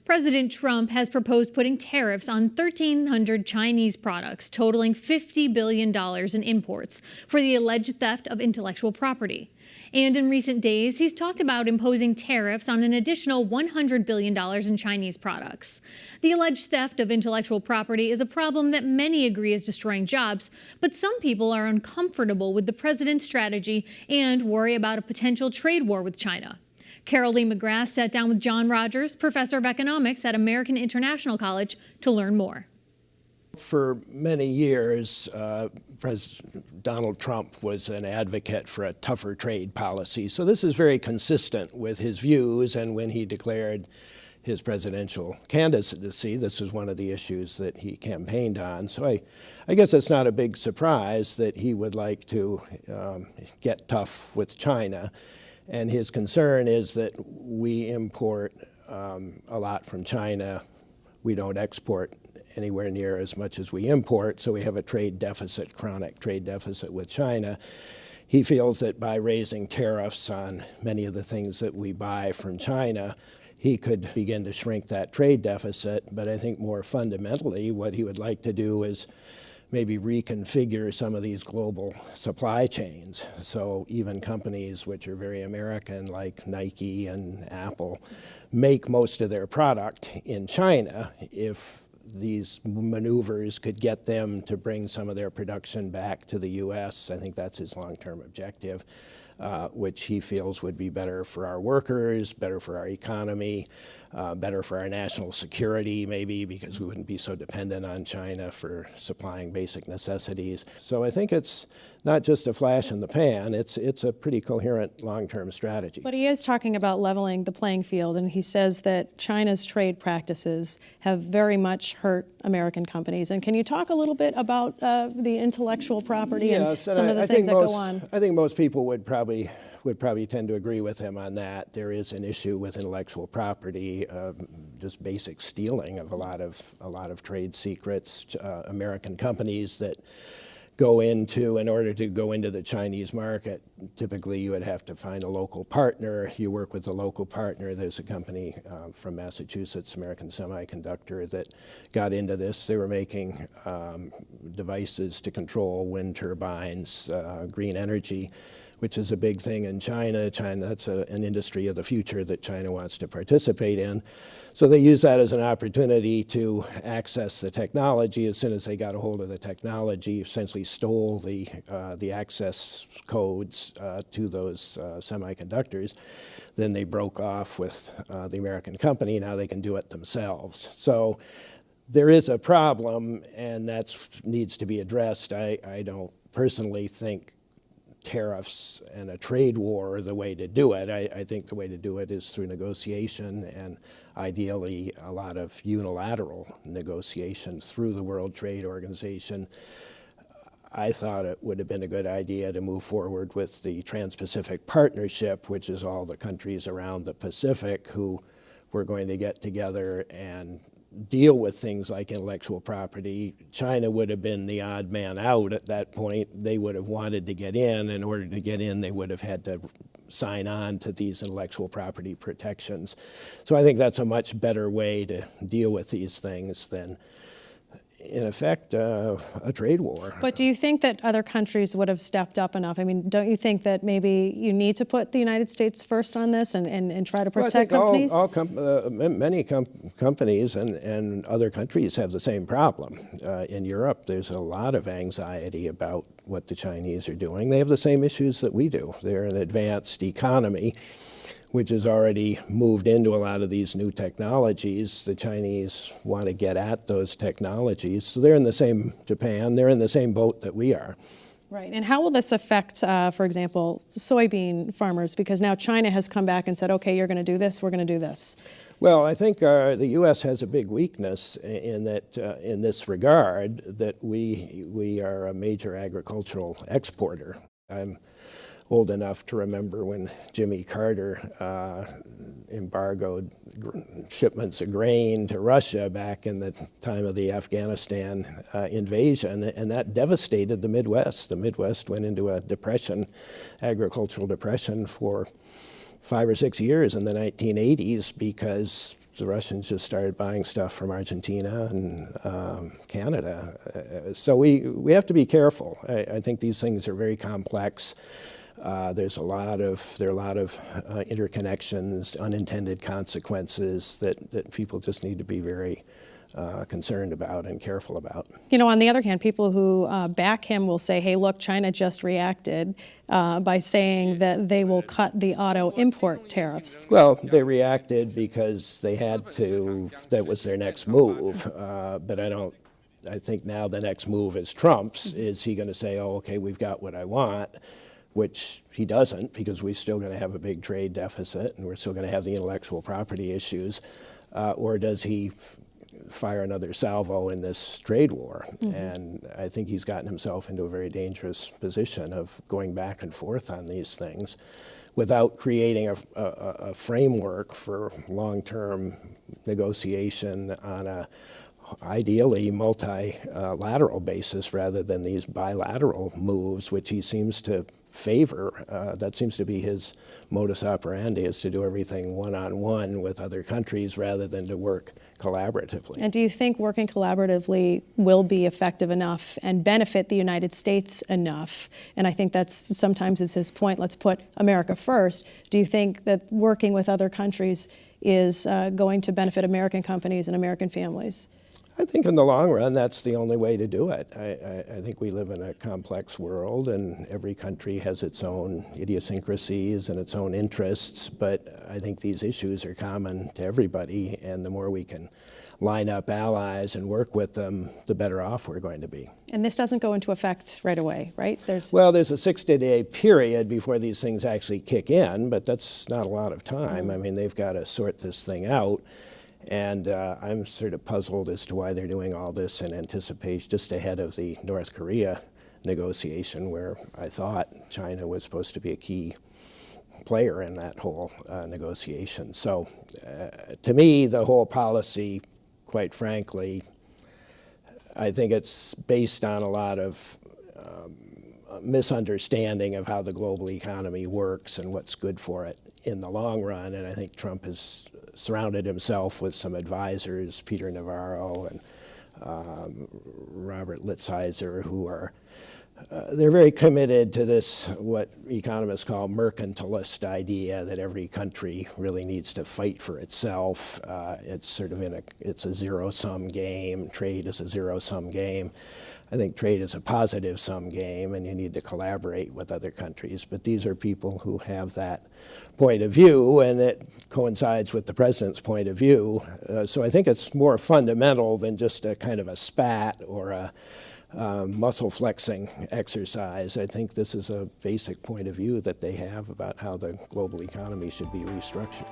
President Trump has proposed putting tariffs on 1,300 Chinese products totaling $50 billion in imports for the alleged theft of intellectual property. And in recent days, he's talked about imposing tariffs on an additional $100 billion in Chinese products. The alleged theft of intellectual property is a problem that many agree is destroying jobs, but some people are uncomfortable with the president's strategy and worry about a potential trade war with China. Carolee McGrath sat down with John Rogers, professor of economics at American International College, to learn more. For many years, President Donald Trump was an advocate for a tougher trade policy. So this is very consistent with his views, and when he declared his presidential candidacy, this was one of the issues that he campaigned on. So I guess it's not a big surprise that he would like to get tough with China. And his concern is that we import a lot from China. We don't export anywhere near as much as we import, so we have a trade deficit, chronic trade deficit with China. He feels that by raising tariffs on many of the things that we buy from China, he could begin to shrink that trade deficit. But I think more fundamentally, what he would like to do is maybe reconfigure some of these global supply chains. So even companies which are very American, like Nike and Apple, make most of their product in China. If these maneuvers could get them to bring some of their production back to the U.S., I think that's his long-term objective, which he feels would be better for our workers, better for our economy, better for our national security, maybe, because we wouldn't be so dependent on China for supplying basic necessities. So I think it's not just a flash in the pan, it's a pretty coherent long-term strategy. But he is talking about leveling the playing field, and he says that China's trade practices have very much hurt American companies. And can you talk a little bit about the intellectual property and some of the things that go on? I think most people would probably tend to agree with him on that. There is an issue with intellectual property, just basic stealing of a lot of trade secrets. American companies that go into, in order to go into the Chinese market, typically you would have to find a local partner. You work with a local partner. There's a company from Massachusetts, American Semiconductor, that got into this. They were making devices to control wind turbines, green energy, which is a big thing in China. That's an industry of the future that China wants to participate in. So they use that as an opportunity to access the technology. As soon as they got a hold of the technology, essentially stole the access codes to those semiconductors. Then they broke off with the American company. Now they can do it themselves. So there is a problem, and that needs to be addressed. I don't personally think tariffs and a trade war are the way to do it. I think the way to do it is through negotiation, and ideally a lot of unilateral negotiation through the World Trade Organization. I thought it would have been a good idea to move forward with the Trans-Pacific Partnership, which is all the countries around the Pacific who were going to get together and deal with things like intellectual property. China would have been the odd man out at that point. They would have wanted to get in. In order to get in, they would have had to sign on to these intellectual property protections. So I think that's a much better way to deal with these things than, in effect, a trade war. But do you think that other countries would have stepped up enough? I mean, don't you think that maybe you need to put the United States first on this and try to protect companies? Many companies and other countries have the same problem. In Europe, there's a lot of anxiety about what the Chinese are doing. They have the same issues that we do. They're an advanced economy, which has already moved into a lot of these new technologies. The Chinese want to get at those technologies. So they're in the same, Japan, they're in the same boat that we are. Right, and how will this affect, for example, soybean farmers? Because now China has come back and said, okay, you're going to do this, we're going to do this. Well, I think the U.S. has a big weakness in that, in this regard, that we are a major agricultural exporter. I'm old enough to remember when Jimmy Carter embargoed shipments of grain to Russia back in the time of the Afghanistan invasion, and that devastated the Midwest. The Midwest went into a depression, agricultural depression, for 5 or 6 years in the 1980s because the Russians just started buying stuff from Argentina and Canada. So we have to be careful. I think these things are very complex. There are a lot of interconnections, unintended consequences that people just need to be very concerned about and careful about. You know, on the other hand, people who back him will say, hey, look, China just reacted by saying that they will cut the auto import tariffs. Well, they reacted because they had to. That was their next move. But I think now the next move is Trump's. Is he going to say, oh, okay, we've got what I want? Which he doesn't, because we're still going to have a big trade deficit and we're still going to have the intellectual property issues. Or does he fire another salvo in this trade war? And I think he's gotten himself into a very dangerous position of going back and forth on these things without creating a framework for long-term negotiation on a ideally multilateral basis rather than these bilateral moves, which he seems to favor. That seems to be his modus operandi, is to do everything one-on-one with other countries rather than to work collaboratively. And do you think working collaboratively will be effective enough and benefit the United States enough? And I think that's sometimes is his point, let's put America first. Do you think that working with other countries is going to benefit American companies and American families? I think in the long run, that's the only way to do it. I think we live in a complex world, and every country has its own idiosyncrasies and its own interests, but I think these issues are common to everybody, and the more we can line up allies and work with them, the better off we're going to be. And this doesn't go into effect right away, right? Well, there's a 60-day period before these things actually kick in, but that's not a lot of time. I mean, they've got to sort this thing out. And I'm sort of puzzled as to why they're doing all this in anticipation, just ahead of the North Korea negotiation, where I thought China was supposed to be a key player in that whole negotiation. So to me, the whole policy, quite frankly, I think it's based on a lot of misunderstanding of how the global economy works and what's good for it in the long run. And I think Trump has surrounded himself with some advisors, Peter Navarro and Robert Litzheiser, who are they're very committed to this, what economists call mercantilist idea, that every country really needs to fight for itself. It's sort of it's a zero-sum game. Trade is a zero-sum game. I think trade is a positive-sum game, and you need to collaborate with other countries. But these are people who have that point of view, and it coincides with the president's point of view. So I think it's more fundamental than just a kind of a spat or a muscle flexing exercise. I think this is a basic point of view that they have about how the global economy should be restructured.